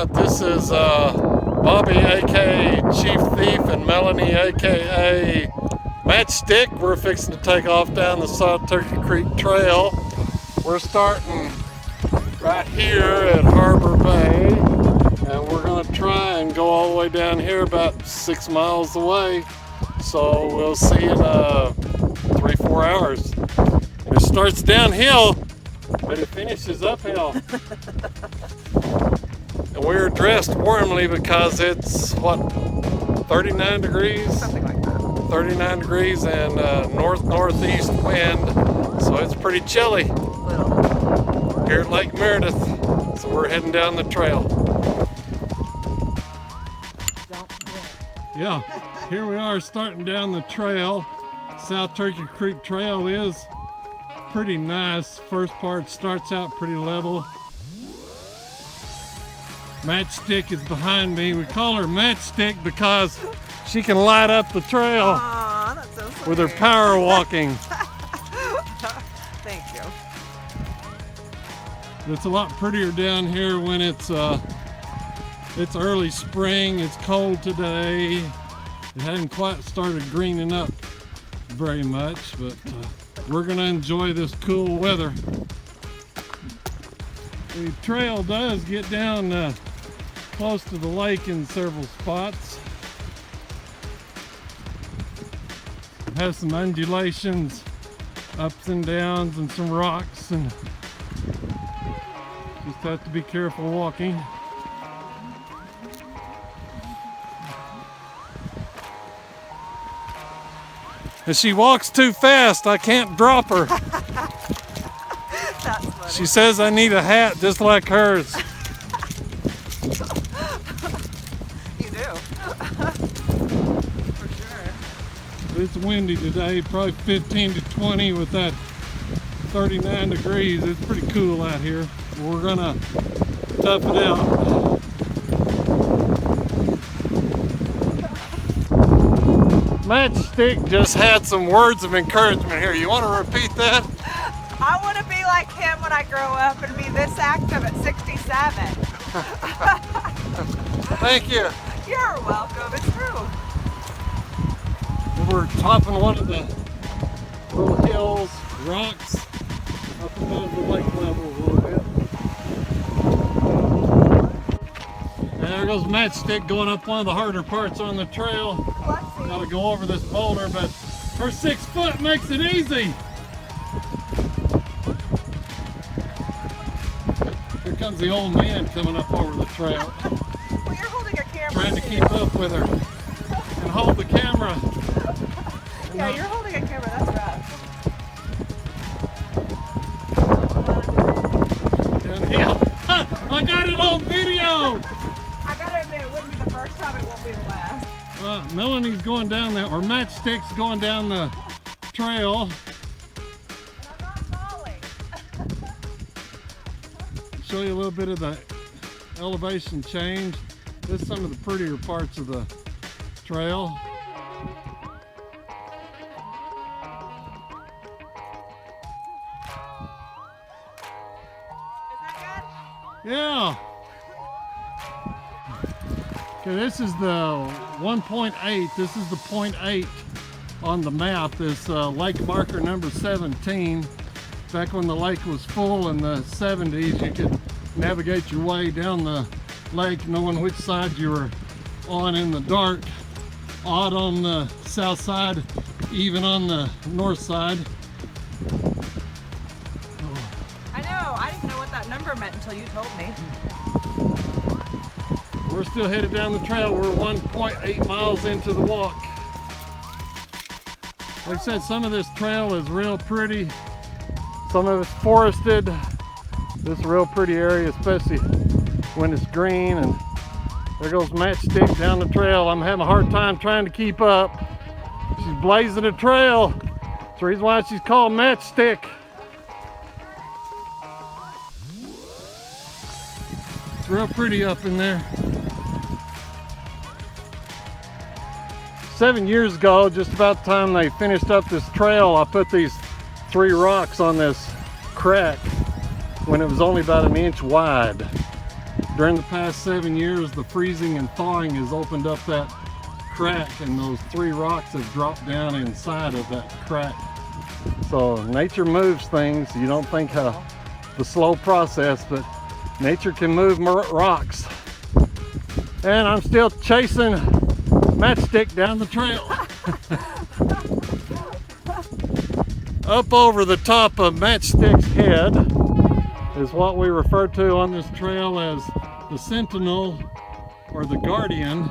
This is Bobby, aka Chief Thief, and Melanie, aka Matchstick. We're fixing to take off down the South Turkey Creek Trail. We're starting right here at Harbor Bay, and we're going to try and go all the way down here about 6 miles away. So we'll see in 3-4 hours. And it starts downhill, but it finishes uphill. And we're dressed warmly because it's, what, 39 degrees? Something like that. 39 degrees and north-northeast wind, so it's pretty chilly here at Lake Meredith. So we're heading down the trail. Yeah, here we are starting down the trail. South Turkey Creek Trail is pretty nice. First part starts out pretty level. Matchstick is behind me. We call her Matchstick because she can light up the trail. Aww, that's so sweet. With her power walking. Thank you. It's a lot prettier down here when it's early spring. It's cold today. It hadn't quite started greening up very much, but we're gonna enjoy this cool weather. The trail does get down close to the lake in several spots. It has some undulations, ups and downs, and some rocks, and just have to be careful walking. If she walks too fast, I can't drop her. That's funny. She says I need a hat just like hers. You do. For sure. It's windy today, probably 15 to 20 with that 39 degrees. It's pretty cool out here. We're gonna tough it out. Matchstick just had some words of encouragement here. You want to repeat that? I want to be like him when I grow up and be this active at 67. Thank you. You're welcome. It's true. We're topping one of the little hills, rocks, up above the lake level a little bit. And there goes Matchstick going up one of the harder parts on the trail. Gotta go over this boulder, but her 6 foot makes it easy. Here comes the old man coming up over the trail. Well, you're holding a camera. Trying to keep up with her and hold the camera. Yeah, you're holding a camera. That's rough. Downhill. I got it on video. I gotta admit, it wouldn't be the first time. It won't be the last. Melanie's going down there, or Matchstick's going down the trail. And I'm not falling. Show you a little bit of the elevation change. This is some of the prettier parts of the trail. Is that good? Yeah. Okay, this is the 1.8. This is the 0.8 on the map. This lake marker number 17. Back when the lake was full in the 70s, you could navigate your way down the lake knowing which side you were on in the dark. Odd on the south side, even on the north side. I know. I didn't know what that number meant until you told me. We're still headed down the trail. We're 1.8 miles into the walk. Like I said, some of this trail is real pretty. Some of it's forested. This is a real pretty area, especially when it's green. And there goes Matchstick down the trail. I'm having a hard time trying to keep up. She's blazing a trail. That's the reason why she's called Matchstick. It's real pretty up in there. 7 years ago, just about the time they finished up this trail, I put these 3 rocks on this crack when it was only about an inch wide. during the past 7 years, the freezing and thawing has opened up that crack, and those 3 rocks have dropped down inside of that crack. So nature moves things. You don't think the slow process, but nature can move rocks. And I'm still chasing Matchstick down the trail. Up over the top of Matchstick's head is what we refer to on this trail as the Sentinel or the Guardian.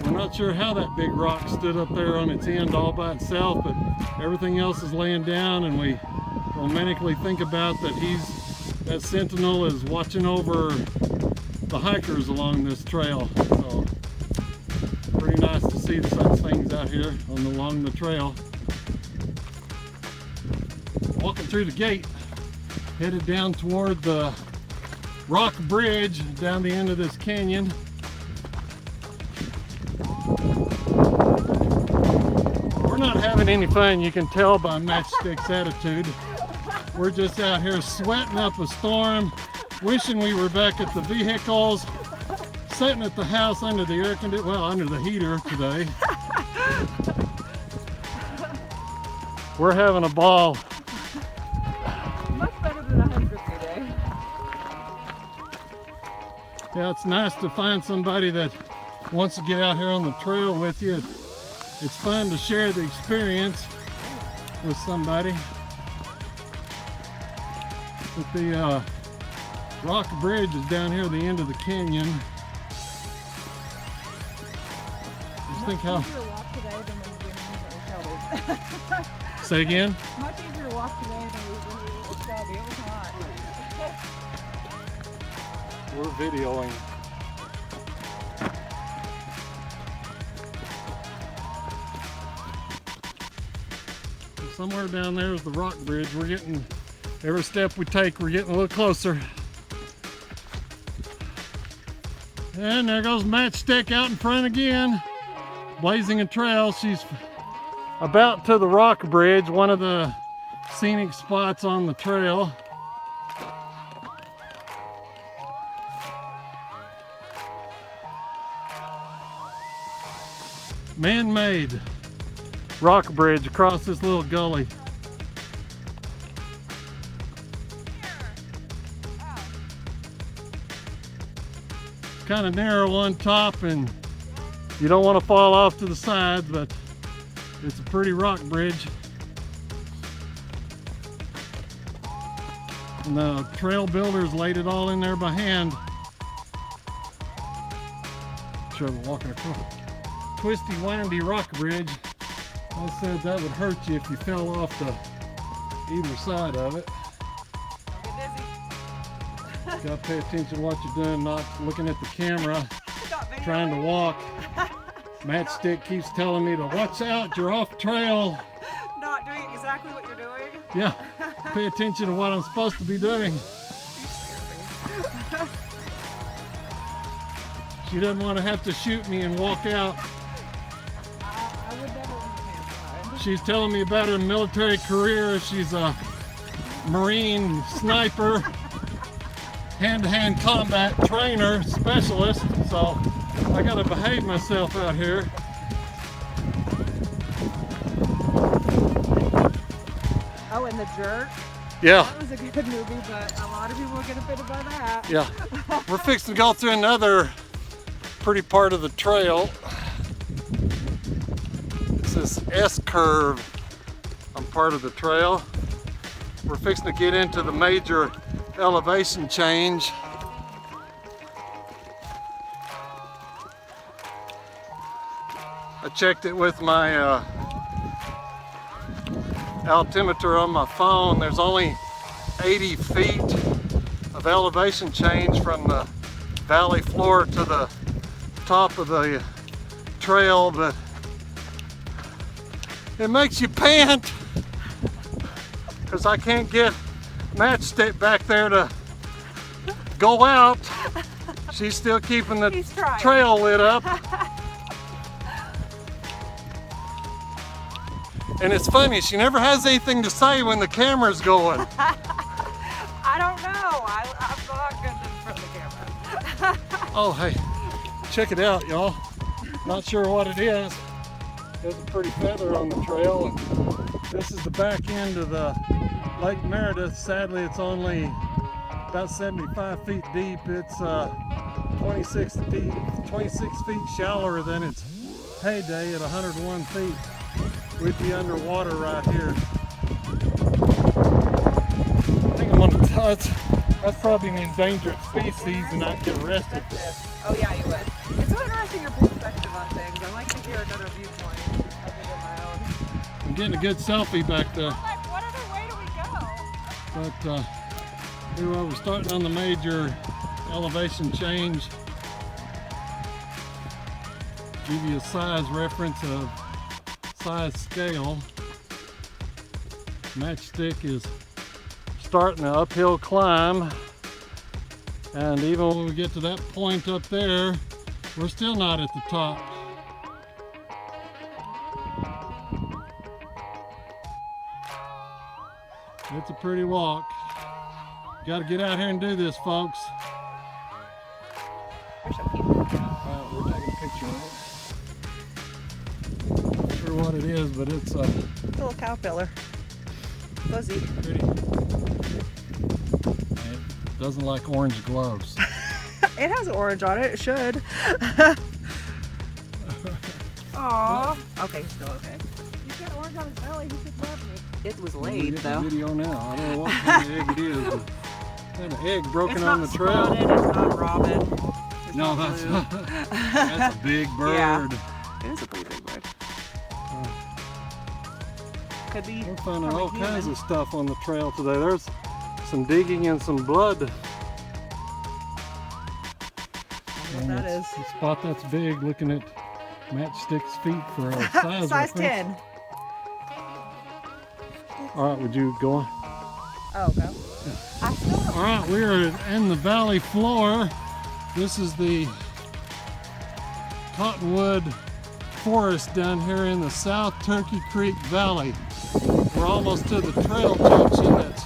We're not sure how that big rock stood up there on its end all by itself, but everything else is laying down, and we romantically think about that Sentinel is watching over the hikers along this trail. So pretty nice to see such things out here along the trail. Walking through the gate, headed down toward the rock bridge down the end of this canyon. We're not having any fun, you can tell by Matchstick's attitude. We're just out here sweating up a storm, wishing we were back at the vehicles, sitting at the house under the air conditioner, well, under the heater today. We're having a ball. Much better than 100 today. Yeah, it's nice to find somebody that wants to get out here on the trail with you. It's fun to share the experience with somebody. But the rock bridge is down here at the end of the canyon. Just think how... Much easier to walk today than when we were in Shelby. Say again? Much easier to walk today than when we were in Shelby. It was hot. We're videoing. Somewhere down there is the rock bridge. We're getting, every step we take, we're getting a little closer. And there goes Matchstick out in front again, blazing a trail. She's about to the rock bridge, one of the scenic spots on the trail. Man-made rock bridge across this little gully. It's kind of narrow on top, and you don't want to fall off to the sides, but it's a pretty rock bridge. And the trail builders laid it all in there by hand. Trouble walking across a twisty, windy rock bridge. I said that would hurt you if you fell off to either side of it. Don't get dizzy. Got to pay attention to what you're doing, not looking at the camera, trying to walk. Matchstick keeps telling me to watch out, you're off trail. Not doing exactly what you're doing. Yeah, pay attention to what I'm supposed to be doing. She doesn't want to have to shoot me and walk out. I would never understand. She's telling me about her military career. She's a Marine sniper, hand-to-hand combat trainer, specialist, so I gotta behave myself out here. Oh, and The Jerk? Yeah. That was a good movie, but a lot of people get offended by that. Yeah. We're fixing to go through another pretty part of the trail. This is Scurve on part of the trail. We're fixing to get into the major elevation change. I checked it with my altimeter on my phone. There's only 80 feet of elevation change from the valley floor to the top of the trail, but it makes you pant because I can't get Matchstick back there to go out. She's still keeping the trail lit up. And it's funny, she never has anything to say when the camera's going. I don't know. I'm not good in front of the camera. Oh, hey, check it out, y'all. Not sure what it is. There's a pretty feather on the trail. And this is the back end of the Lake Meredith. Sadly, it's only about 75 feet deep. It's 26 feet shallower than its heyday at 101 feet. We'd be underwater right here. I think I'm gonna touch. That's probably an endangered species and I'd get arrested. Oh yeah, you would. It's so interesting your perspective on things. I like to hear another viewpoint other than my own. I'm getting a good selfie back there. What other way do we go? But here we're starting on the major elevation change. Give you a size reference of size scale. Matchstick is starting an uphill climb, and even when we get to that point up there, we're still not at the top. It's a pretty walk. Got to get out here and do this, folks. Alright, we're taking a picture of it. Not sure what it is, but it's a little cow pillar. Fuzzy. Pretty. It doesn't like orange gloves. It has orange on it. It should. Aww. Okay, he's still okay. He's got orange on his belly. He should love me. It was laid, though. Video now. I don't know what kind of egg it is. But an egg broken on the trail. It's not robin. No, that's a big bird. Yeah, it is a pretty big bird. Could be. We're finding all kinds of stuff on the trail today. There's some digging and some blood. What that is. A spot that's big, looking at Matchstick's feet for a size size 10. All right, would you go on? Oh, go. All right, we are in the valley floor. This is the Cottonwood Forest down here in the South Turkey Creek Valley. We're almost to the trail junction that's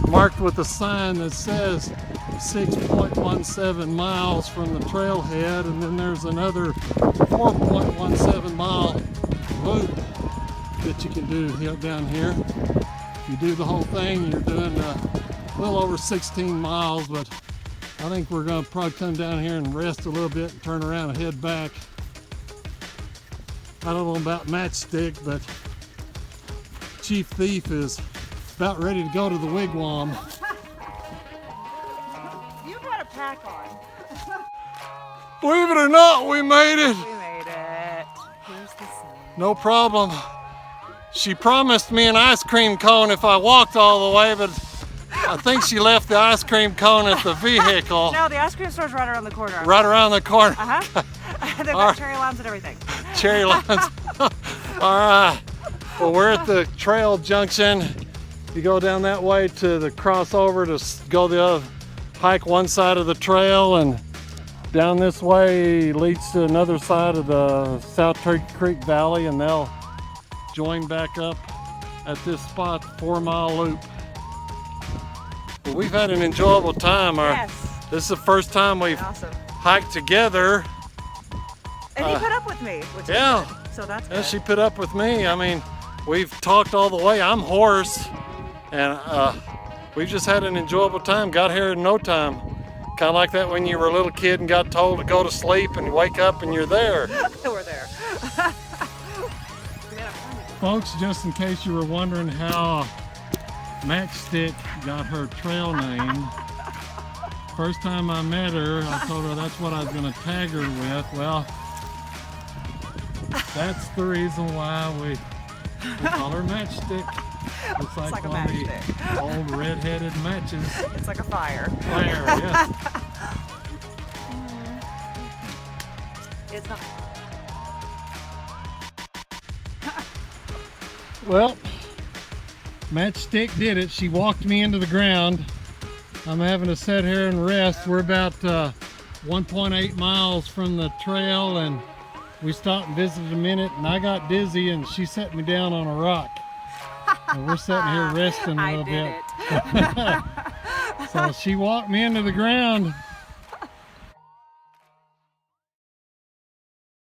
marked with a sign that says 6.17 miles from the trailhead, and then there's another 4.17 mile loop that you can do down here. If you do the whole thing, you're doing a little over 16 miles, but I think we're going to probably come down here and rest a little bit and turn around and head back. I don't know about Matchstick, but Chief Thief is about ready to go to the wigwam. You got a pack on. Believe it or not, we made it. We made it. Here's the sun. No problem. She promised me an ice cream cone if I walked all the way, but I think she left the ice cream cone at the vehicle. No, the ice cream store's right around the corner. Right around the corner. Uh-huh. They've got cherry limes and everything. Cherry limes. All right. Well, we're at the trail junction. You go down that way to the crossover to go the other, hike one side of the trail, and down this way leads to another side of the South Turkey Creek Valley, and they'll join back up at this spot, 4-mile loop. Well, we've had an enjoyable time. Yes. This is the first time we've hiked together. And he put up with me, which is good. So that's good. Yeah, she put up with me. I mean, we've talked all the way. I'm hoarse, and we've just had an enjoyable time. Got here in no time. Kind of like that when you were a little kid and got told to go to sleep and you wake up and you're there. We're there. Folks, just in case you were wondering how Matchstick got her trail name, first time I met her, I told her that's what I was going to tag her with. Well, that's the reason why we call her Matchstick. It's like one of the old red-headed matches. It's like a fire. Fire, yes. It's not. Well, Matchstick did it. She walked me into the ground. I'm having to sit here and rest. We're about 1.8 miles from the trail, and we stopped and visited a minute, and I got dizzy, and she set me down on a rock. And we're sitting here resting a little bit. So she walked me into the ground.